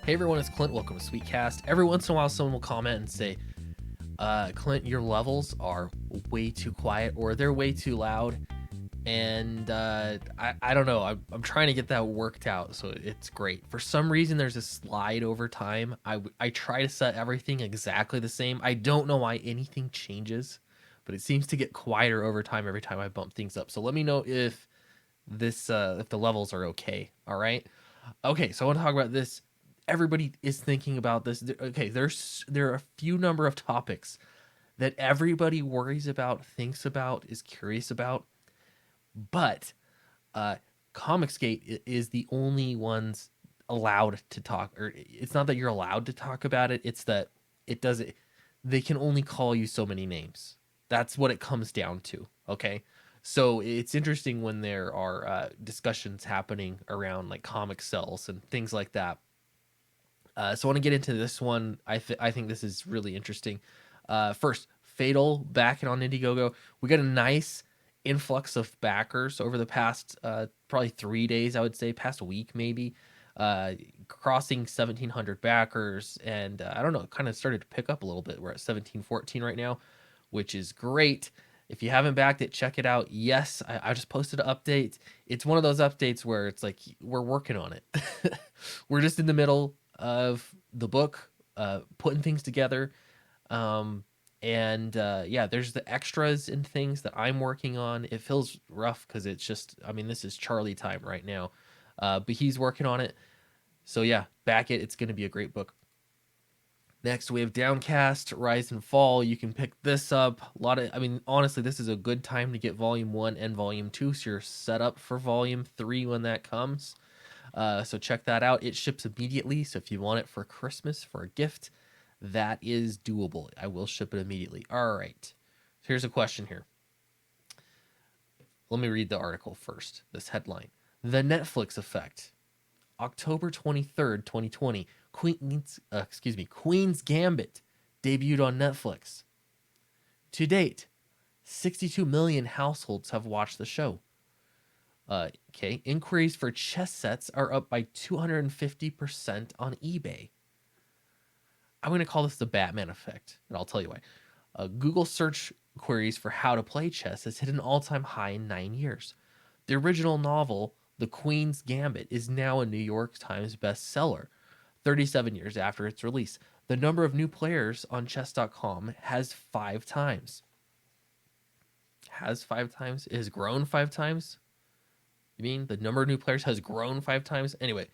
Hey everyone, it's Clint. Welcome to Sweetcast. Every once in a while, someone will comment and say, Clint, your levels are way too quiet or they're way too loud. And I don't know. I'm trying to get that worked out, so it's great. For some reason, there's a slide over time. I try to set everything exactly the same. I don't know why anything changes, but it seems to get quieter over time every time I bump things up. So let me know if if the levels are okay. All right. Okay, so I want to talk about this. Everybody is thinking about this. Okay, there are a few number of topics that everybody worries about, thinks about, is curious about, but uh, Comicsgate is the only ones allowed to talk. Or it's not that you're allowed to talk about it; it's that it doesn't. They can only call you so many names. That's what it comes down to. Okay, so it's interesting when there are discussions happening around like comic cells and things like that. So I want to get into this one. I think this is really interesting. First, Fatal back on Indiegogo. We got a nice influx of backers over the past probably 3 days. I would say past week maybe, crossing 1,700 backers, and I don't know, it kind of started to pick up a little bit. We're at 1,714 right now, which is great. If you haven't backed it, check it out. Yes, I just posted an update. It's one of those updates where it's like we're working on it. We're just in the middle of the book, putting things together. Yeah, there's the extras and things that I'm working on. It feels rough because it's just, I mean, this is Charlie time right now. But he's working on it. So yeah, back it. It's going to be a great book. Next, we have Downcast, Rise and Fall. You can pick this up. I mean, honestly, this is a good time to get Volume 1 and Volume 2, so you're set up for Volume 3 when that comes. So check that out. It ships immediately, so if you want it for Christmas, for a gift, that is doable. I will ship it immediately. All right. So here's a question here. Let me read the article first, this headline. The Netflix Effect. October 23rd, 2020. Queen's Gambit debuted on Netflix. To date, 62 million households have watched the show. Okay, inquiries for chess sets are up by 250% on eBay. I'm going to call this the Batman effect, and I'll tell you why. Google search queries for how to play chess has hit an all-time high in 9 years. The original novel, The Queen's Gambit, is now a New York Times bestseller, 37 years after its release. The number of new players on chess.com has 5 times. Has 5 times? It has grown 5 times? You mean the number of new players has grown 5 times? Anyway,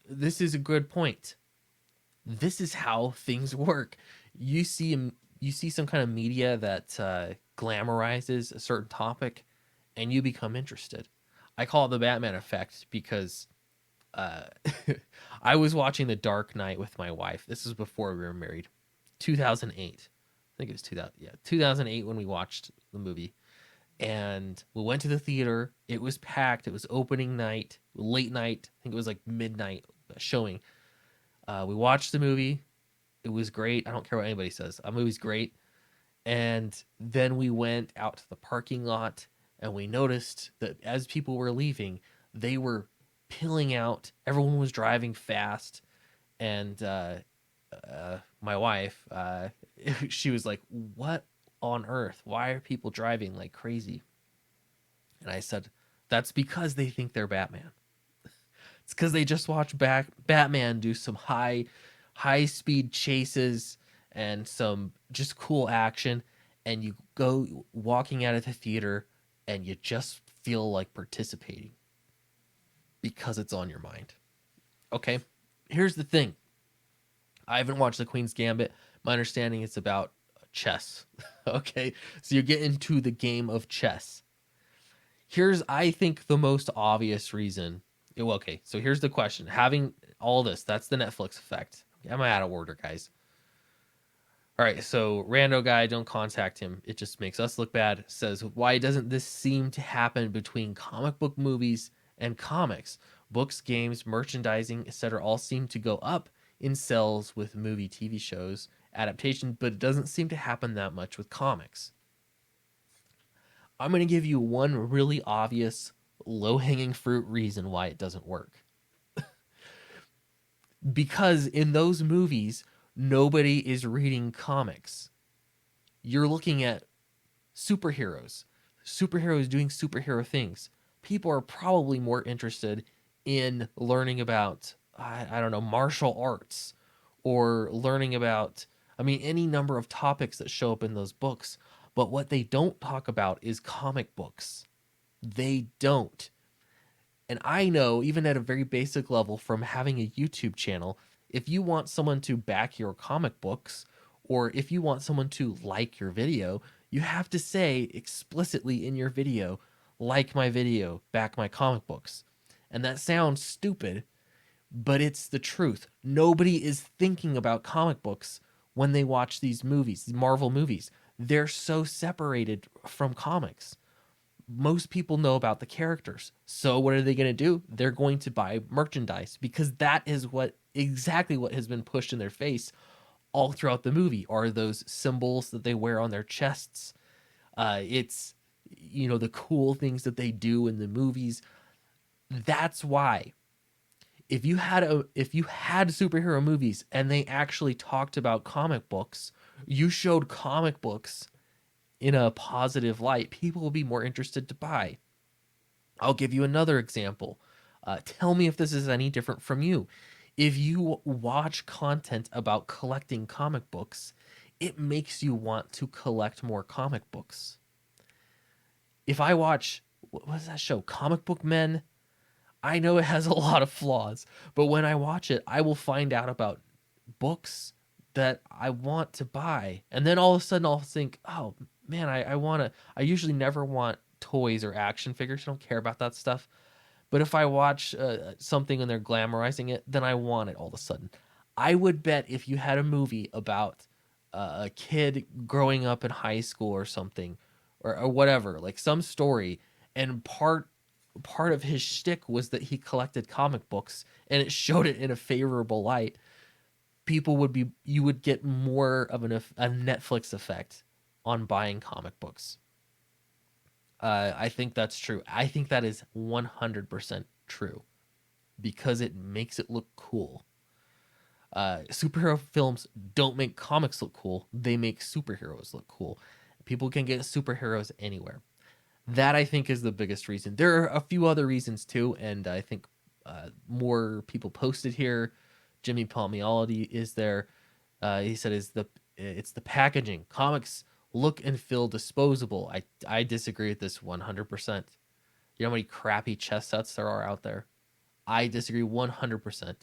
this is a good point. This is how things work. You see some kind of media that glamorizes a certain topic, and you become interested. I call it the Batman effect because uh, I was watching The Dark Knight with my wife. This was before we were married, 2008. I think it was 2000. Yeah, 2008 when we watched the movie, and we went to the theater. It was packed. It was opening night, late night. I think it was like midnight showing. We watched the movie. It was great. I don't care what anybody says. The movie's great. And then we went out to the parking lot and we noticed that as people were leaving, they were peeling out. Everyone was driving fast. And my wife, she was like, "What on earth? Why are people driving like crazy?" And I said, "That's because they think they're Batman. It's because they just watched Batman do some high speed chases and some just cool action, and you go walking out of the theater and you just feel like participating because it's on your mind." Okay, here's the thing. I haven't watched The Queen's Gambit. My understanding is about chess. Okay, so you get into the game of chess. Here's, I think, the most obvious reason. Well, okay, so here's the question. Having all this, that's the Netflix effect. Am I out of order, guys? All right, so rando guy, don't contact him. It just makes us look bad. Says, why doesn't this seem to happen between comic book movies and comics? Books, games, merchandising, etc. all seem to go up in sales with movie, TV shows, adaptation, but it doesn't seem to happen that much with comics. I'm going to give you one really obvious, low hanging fruit reason why it doesn't work. because in those movies, nobody is reading comics. You're looking at superheroes, superheroes doing superhero things. People are probably more interested in learning about, I don't know, martial arts, or learning about, I mean, any number of topics that show up in those books. But what they don't talk about is comic books. They don't. And I know, even at a very basic level from having a YouTube channel, if you want someone to back your comic books, or if you want someone to like your video, you have to say explicitly in your video, like my video, back my comic books. And that sounds stupid, but it's the truth. Nobody is thinking about comic books when they watch these movies, these Marvel movies. They're so separated from comics. Most people know about the characters. So what are they going to do? They're going to buy merchandise, because that is what exactly what has been pushed in their face all throughout the movie are those symbols that they wear on their chests. It's, you know, the cool things that they do in the movies. That's why if you had superhero movies and they actually talked about comic books, you showed comic books in a positive light, people will be more interested to buy. I'll give you another example. Tell me if this is any different from you. If you watch content about collecting comic books, it makes you want to collect more comic books. If I watch, what was that show? Comic Book Men? I know it has a lot of flaws, but when I watch it, I will find out about books that I want to buy. And then all of a sudden I'll think, oh man, I want to, I usually never want toys or action figures. I don't care about that stuff. But if I watch something and they're glamorizing it, then I want it all of a sudden. I would bet if you had a movie about a kid growing up in high school or something, or whatever, like some story, and part of his shtick was that he collected comic books, and it showed it in a favorable light, you would get more of a Netflix effect on buying comic books. I think that's true. I think that is 100% true, because it makes it look cool. Superhero films don't make comics look cool. They make superheroes look cool. People can get superheroes anywhere. That, I think, is the biggest reason. There are a few other reasons too, and I think more people posted here. Jimmy Palmiotti is there. He said it's the packaging. Comics look and feel disposable. I disagree with this 100%. You know how many crappy chess sets there are out there? I disagree 100%.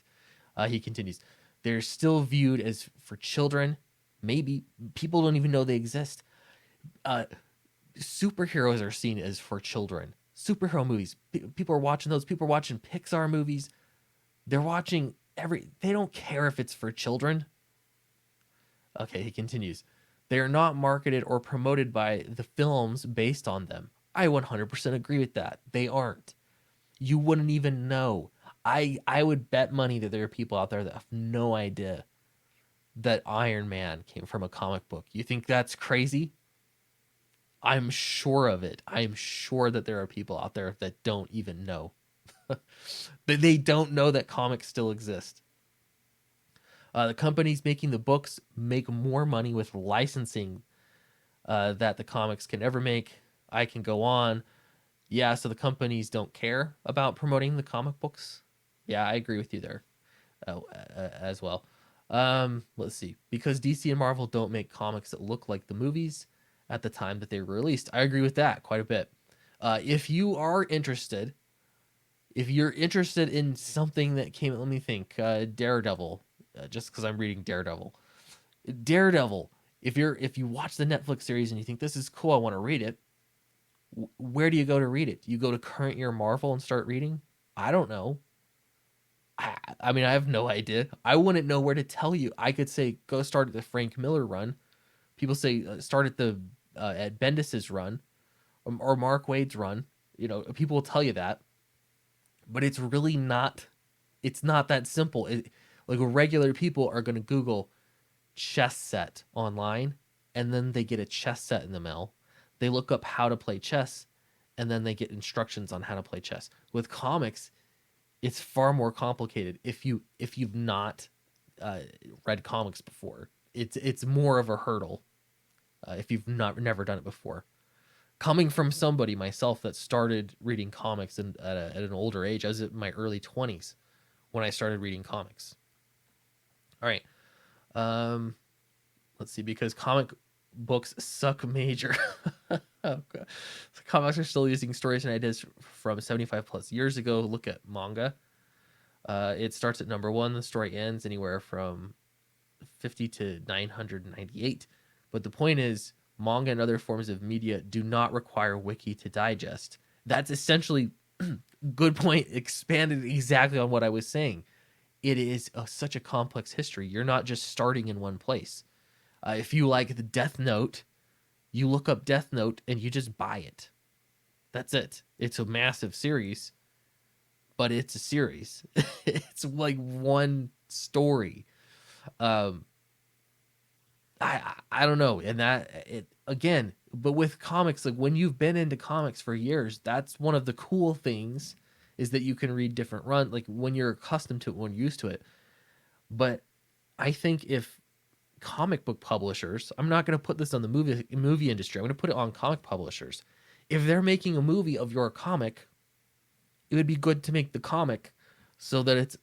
He continues. They're still viewed as for children. Maybe people don't even know they exist. Superheroes are seen as for children. Superhero movies. People are watching those. People are watching Pixar movies. They're watching they don't care if it's for children. Okay, he continues. They are not marketed or promoted by the films based on them. I 100% agree with that. They aren't. You wouldn't even know. I would bet money that there are people out there that have no idea that Iron Man came from a comic book. You think that's crazy? I'm sure of it. I'm sure that there are people out there that don't even know. They don't know that comics still exist. The companies making the books make more money with licensing that the comics can ever make. I can go on. Yeah, so the companies don't care about promoting the comic books. Yeah, I agree with you there as well. Let's see. Because DC and Marvel don't make comics that look like the movies at the time that they were released. I agree with that quite a bit. If you're interested in something that came, let me think, Daredevil, just because I'm reading Daredevil. If you watch the Netflix series and you think this is cool, I want to read it. Where do you go to read it? Do you go to Current Year Marvel and start reading? I don't know. I mean, I have no idea. I wouldn't know where to tell you. I could say go start at the Frank Miller run. People say start at the at Bendis's run, or Mark Waid's run. You know, people will tell you that, but it's really not. It's not that simple. Like regular people are going to Google chess set online, and then they get a chess set in the mail. They look up how to play chess, and then they get instructions on how to play chess. With comics, It's far more complicated if you've not uh, read comics before. It's more of a hurdle if you've never done it before. Coming from somebody myself that started reading comics at an older age, I was in my early 20s when I started reading comics. All right. Um, let's see, because comic books suck major. Oh, God. So comics are still using stories and ideas from 75 plus years ago. Look at manga. It starts at number one. The story ends anywhere from 50 to 998. But the point is, manga and other forms of media do not require wiki to digest. That's essentially good point expanded exactly on what I was saying. It is such a complex history. You're not just starting in one place. If you like the Death Note, you look up Death Note and you just buy it. That's it. It's a massive series, but it's a series. It's like one story. Um, I don't know, and that it again, but with comics, like when you've been into comics for years, that's one of the cool things is that you can read different run like when you're accustomed to it, when you're used to it. But I think if comic book publishers, I'm not going to put this on the movie industry. I'm going to put it on comic publishers. If they're making a movie of your comic, it would be good to make the comic so that it's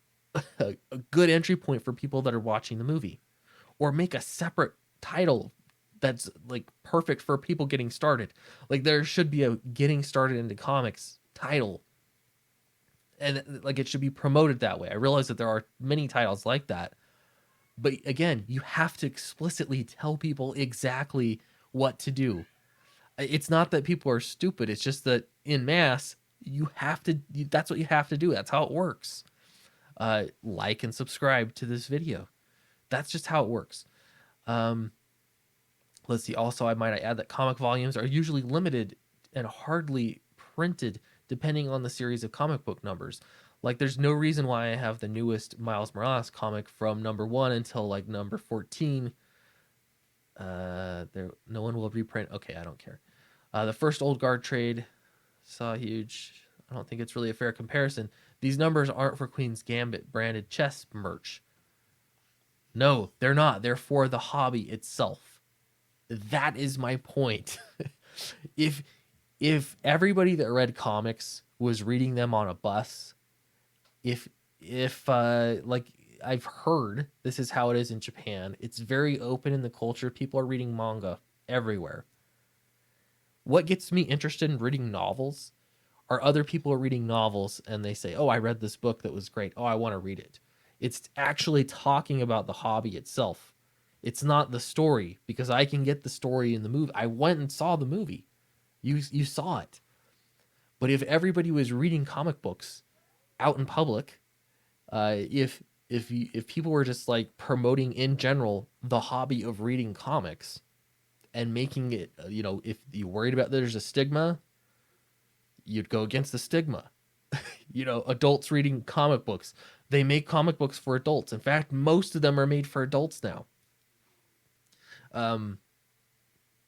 a good entry point for people that are watching the movie, or make a separate title that's like perfect for people getting started. Like there should be a getting started into comics title, and like it should be promoted that way. I realize that there are many titles like that, but again, you have to explicitly tell people exactly what to do. It's not that people are stupid, it's just that in mass you have to that's what you have to do. That's how it works. Like and subscribe to this video. That's just how it works. um let's see, also I might add that comic volumes are usually limited and hardly printed depending on the series of comic book numbers. Like there's no reason why I have the newest Miles Morales comic from number 1 until like number 14. There no one will reprint. Okay, I don't care. The first Old Guard trade saw huge. I don't think it's really a fair comparison. These numbers aren't for Queen's Gambit branded chess merch. No, they're not. They're for the hobby itself. That is my point. if if everybody that read comics was reading them on a bus, if like I've heard this is how it is in Japan. It's very open in the culture. People are reading manga everywhere. What gets me interested in reading novels are other people are reading novels and they say, "Oh, I read this book that was great. Oh, I want to read it." It's actually talking about the hobby itself. It's not the story, because I can get the story in the movie. I went and saw the movie. You saw it. But if everybody was reading comic books out in public, if people were just like promoting in general the hobby of reading comics and making it, if you worried about there's a stigma, you'd go against the stigma. Adults reading comic books. They make comic books for adults. In fact, most of them are made for adults now.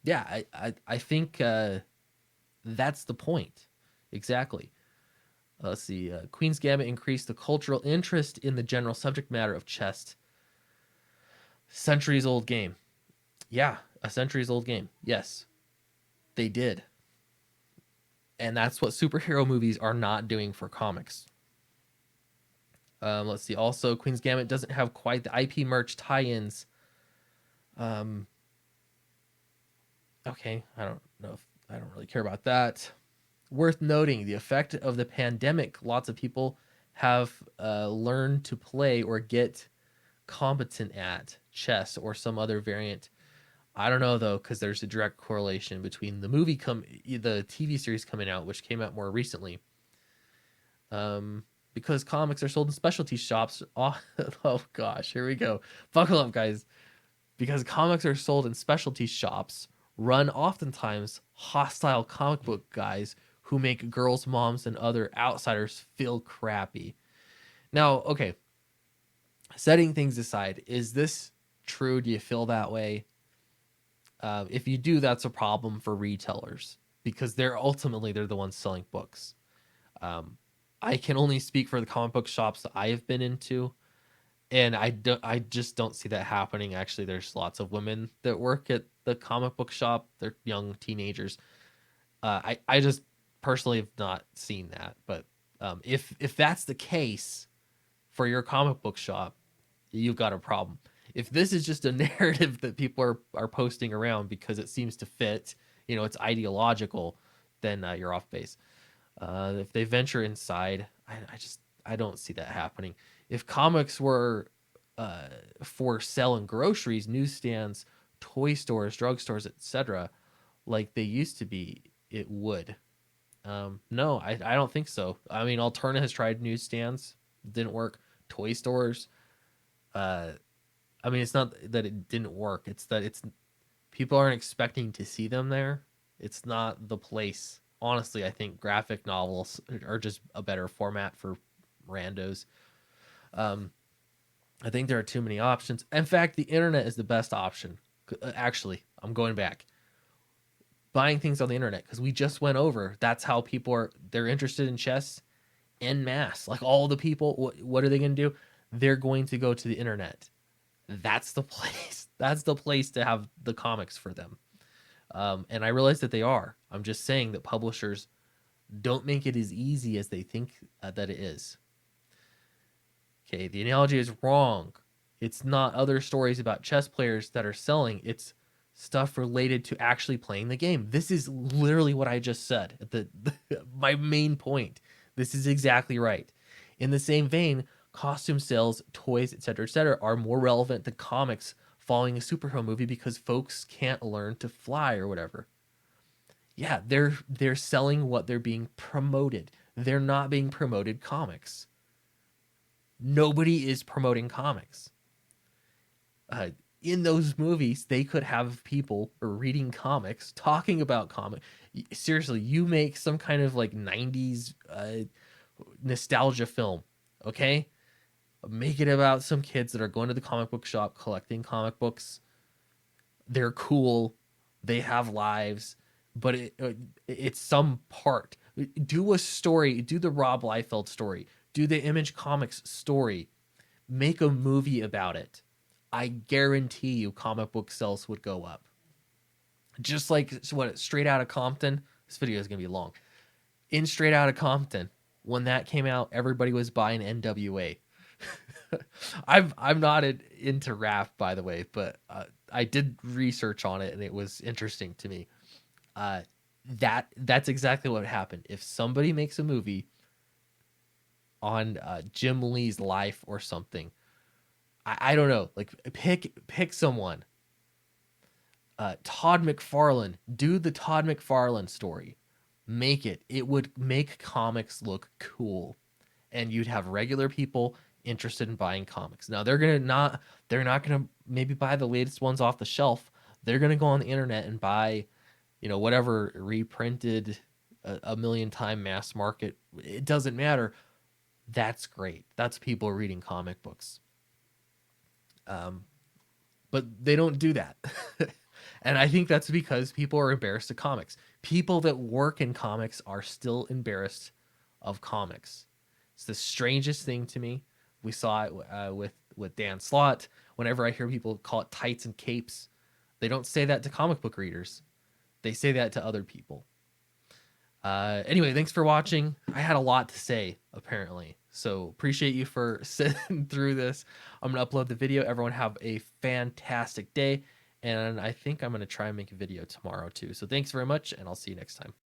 Yeah, I think that's the point. Exactly. Let's see. Queen's Gambit increased the cultural interest in the general subject matter of chess. Centuries old game. Yeah, a centuries old game. Yes, they did. And that's what superhero movies are not doing for comics. Let's see. Also, Queen's Gambit doesn't have quite the IP merch tie-ins. Okay, I don't really care about that. Worth noting, the effect of the pandemic. Lots of people have learned to play or get competent at chess or some other variant. I don't know though, because there's a direct correlation between the the TV series coming out, which came out more recently. Because comics are sold in specialty shops. Oh gosh, here we go. Buckle up, guys. Because comics are sold in specialty shops, run oftentimes hostile comic book guys who make girls' moms and other outsiders feel crappy. Now, okay, setting things aside, is this true? Do you feel that way? If you do, that's a problem for retailers, because they're the ones selling books. I can only speak for the comic book shops that I have been into, and I just don't see that happening. Actually, there's lots of women that work at the comic book shop. They're young teenagers. I just personally have not seen that. But if that's the case for your comic book shop, you've got a problem. If this is just a narrative that people are posting around because it seems to fit, it's ideological, then you're off base. If they venture inside, I don't see that happening. If comics were for selling groceries, newsstands, toy stores, drugstores, etc., like they used to be, it would. No, I don't think so. I mean, Alterna has tried newsstands, didn't work. Toy stores, uh, I mean, it's not that it didn't work. It's that it's people aren't expecting to see them there. It's not the place. Honestly, I think graphic novels are just a better format for randos. Um, I think there are too many options. In fact, the internet is the best option. Actually, I'm going back. Buying things on the internet because we just went over. That's how people they're interested in chess en masse. Like all the people, what are they going to do? They're going to go to the internet. That's the place. That's the place to have the comics for them. And I realize that they are. I'm just saying that publishers don't make it as easy as they think that it is. Okay, the analogy is wrong. It's not other stories about chess players that are selling. It's stuff related to actually playing the game. This is literally what I just said. My main point. This is exactly right. In the same vein, costume sales, toys, etc., are more relevant than comics following a superhero movie because folks can't learn to fly or whatever. Yeah, they're selling what they're being promoted. They're not being promoted comics. Nobody is promoting comics. In those movies, they could have people reading comics, talking about comics. Seriously, you make some kind of like 90s nostalgia film, okay? Make it about some kids that are going to the comic book shop collecting comic books. They're cool. They have lives, but it's some part. Do a story. Do the Rob Liefeld story. Do the Image Comics story. Make a movie about it. I guarantee you comic book sales would go up. Just like Straight Outta Compton. This video is going to be long. In Straight Outta Compton, when that came out, everybody was buying NWA. I'm not into rap, by the way, but I did research on it and it was interesting to me. That's exactly what happened. If somebody makes a movie on Jim Lee's life or something, I don't know, like pick someone. Todd McFarlane, do the Todd McFarlane story. Make it. It would make comics look cool, and you'd have regular people interested in buying comics. Now they're not gonna maybe buy the latest ones off the shelf. They're gonna go on the internet and buy, whatever reprinted a million time mass market. It doesn't matter. That's great. That's people reading comic books. But they don't do that. And I think that's because people are embarrassed of comics. People that work in comics are still embarrassed of comics. It's the strangest thing to me. We saw it with Dan Slott. Whenever I hear people call it tights and capes, they don't say that to comic book readers. They say that to other people. Anyway, thanks for watching. I had a lot to say, apparently. So appreciate you for sitting through this. I'm going to upload the video. Everyone have a fantastic day. And I think I'm going to try and make a video tomorrow too. So thanks very much, and I'll see you next time.